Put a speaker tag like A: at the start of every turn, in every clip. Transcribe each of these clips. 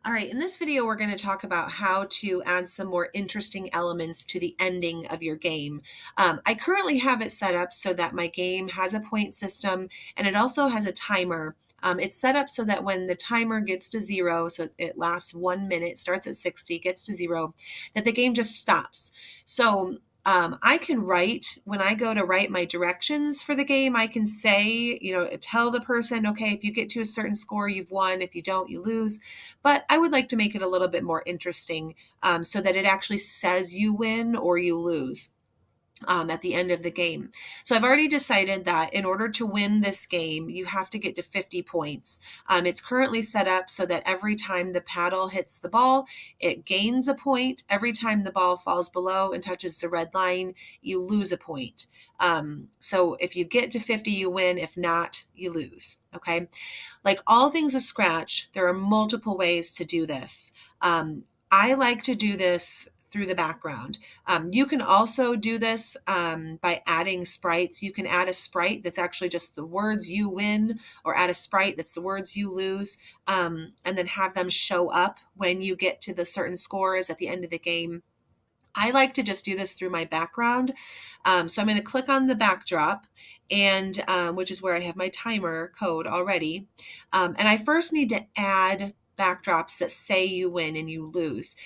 A: All right, in this video, we're going to talk about how to add some more interesting elements to the ending of your game. I currently have it set up so that my game has a point system and it also has a timer. It's set up so that when the timer gets to zero, so it lasts 1 minute, starts at 60, gets to zero, that the game just stops. So I can write, when I go to write my directions for the game, I can say, tell the person, okay, if you get to a certain score, you've won. If you don't, you lose. But I would like to make it a little bit more interesting so that it actually says you win or you lose. At the end of the game. So I've already decided that in order to win this game, you have to get to 50 points. It's currently set up so that every time the paddle hits the ball, it gains a point. Every time the ball falls below and touches the red line, you lose a point. So if you get to 50, you win. If not, you lose. Okay. Like all things with Scratch, there are multiple ways to do this. I like to do this through the background. You can also do this by adding sprites. You can add a sprite that's actually just the words you win, or add a sprite that's the words you lose, and then have them show up when you get to the certain scores at the end of the game. I like to just do this through my background. So I'm going to click on the backdrop, and which is where I have my timer code already. And I first need to add backdrops that say you win and you lose.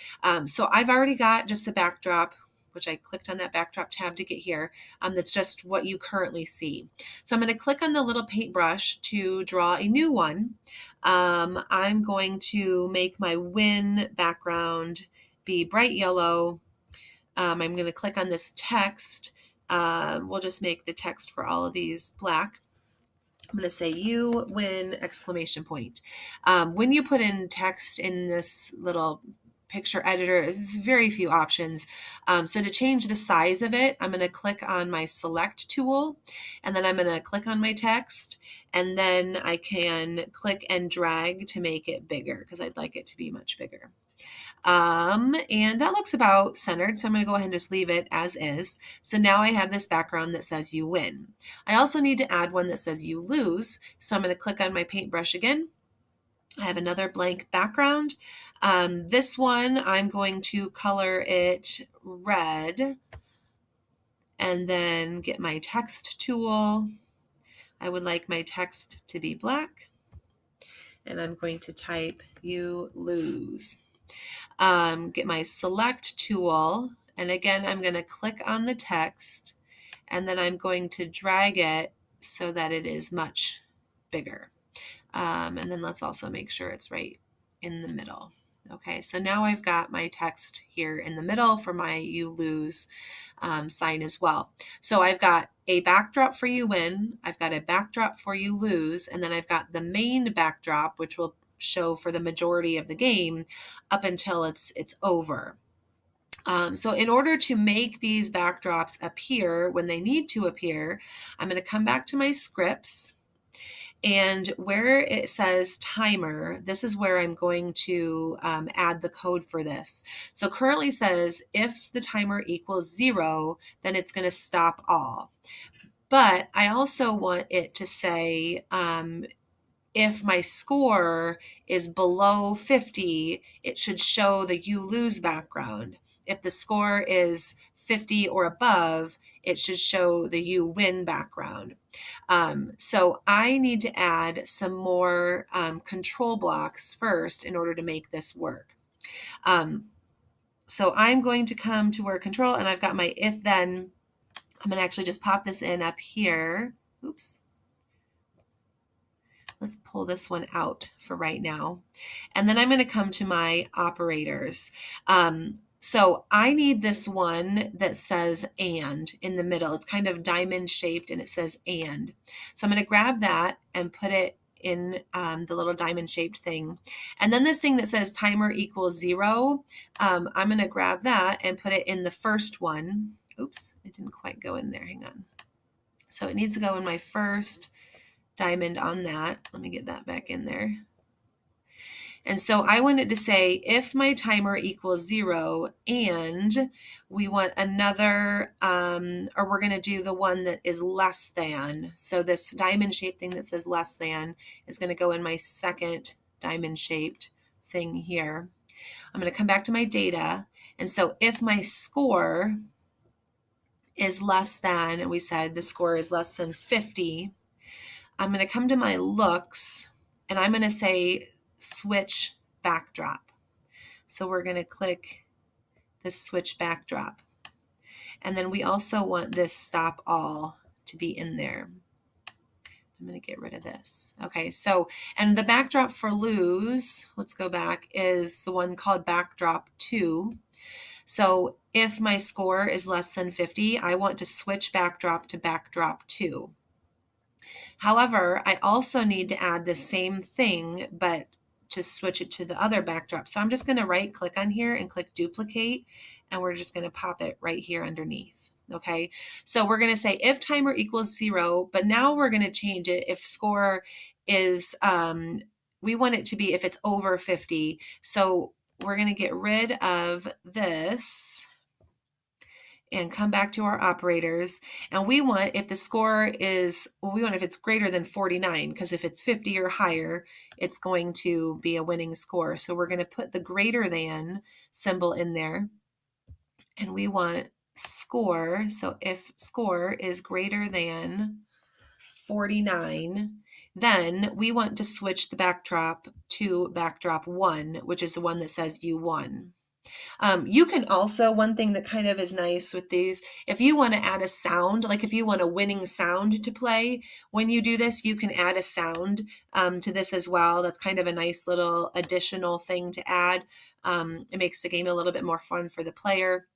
A: So I've already got just a backdrop, which I clicked on that backdrop tab to get here. That's just what you currently see. So I'm going to click on the little paintbrush to draw a new one. I'm going to make my win background be bright yellow. I'm going to click on this text. We'll just make the text for all of these black. I'm going to say you win exclamation point. When you put in text in this little picture editor, there's very few options. So to change the size of it, I'm going to click on my select tool, and then I'm going to click on my text, and then I can click and drag to make it bigger because I'd like it to be much bigger. And that looks about centered, so I'm going to go ahead and just leave it as is. So now I have this background that says you win. I also need to add one that says you lose, so I'm going to click on my paintbrush again. I have another blank background. This one, I'm going to color it red, and then get my text tool. I would like my text to be black, and I'm going to type you lose. Get my select tool, and again I'm going to click on the text, and then I'm going to drag it so that it is much bigger. And then let's also make sure it's right in the middle. Okay, so now I've got my text here in the middle for my you lose sign as well. So I've got a backdrop for you win, I've got a backdrop for you lose, and then I've got the main backdrop, which will show for the majority of the game up until it's over. So in order to make these backdrops appear when they need to appear, I'm going to come back to my scripts, and where it says timer, this is where I'm going to add the code for this. So currently says if the timer equals 0, then it's going to stop all. But I also want it to say if my score is below 50, it should show the you lose background. If the score is 50 or above, it should show the you win background. So I need to add some more control blocks first in order to make this work. So I'm going to come to where control, and I've got my if then. I'm going to actually just pop this in up here. Oops. Let's pull this one out for right now. And then I'm going to come to my operators. So I need this one that says and in the middle. It's kind of diamond shaped and it says and. So I'm going to grab that and put it in the little diamond shaped thing. And then this thing that says timer equals 0, I'm going to grab that and put it in the first one. Oops, it didn't quite go in there. Hang on. So it needs to go in my first diamond on that. Let me get that back in there. And so I wanted to say if my timer equals 0, and we want another, or we're going to do the one that is less than. So this diamond shaped thing that says less than is going to go in my second diamond shaped thing here. I'm going to come back to my data. And so if my score is less than, and we said the score is less than 50, I'm going to come to my looks and I'm going to say switch backdrop. So we're going to click this switch backdrop. And then we also want this stop all to be in there. I'm going to get rid of this. Okay, so, and the backdrop for lose, let's go back, is the one called backdrop 2. So if my score is less than 50, I want to switch backdrop to backdrop 2. However, I also need to add the same thing, but to switch it to the other backdrop. So I'm just going to right click on here and click duplicate, and we're just going to pop it right here underneath. Okay, so we're going to say if timer equals 0, but now we're going to change it if score is, we want it to be if it's over 50. So we're going to get rid of this and come back to our operators. And we want, if the score is, well, we want if it's greater than 49, because if it's 50 or higher, it's going to be a winning score. So we're going to put the greater than symbol in there. And we want score. So if score is greater than 49, then we want to switch the backdrop to backdrop 1, which is the one that says you won. You can also, one thing that kind of is nice with these, if you want to add a sound, like if you want a winning sound to play, when you do this, you can add a sound to this as well. That's kind of a nice little additional thing to add. It makes the game a little bit more fun for the player.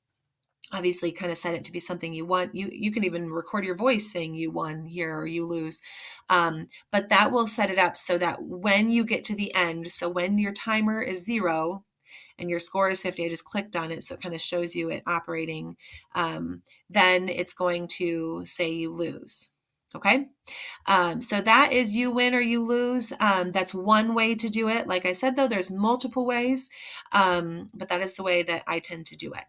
A: Obviously, kind of set it to be something you want. You can even record your voice saying you won here or you lose. But that will set it up so that when you get to the end, so when your timer is 0 and your score is 50, I just clicked on it, so it kind of shows you it operating, then it's going to say you lose. Okay, so that is you win or you lose. That's one way to do it. Like I said, though, there's multiple ways, but that is the way that I tend to do it.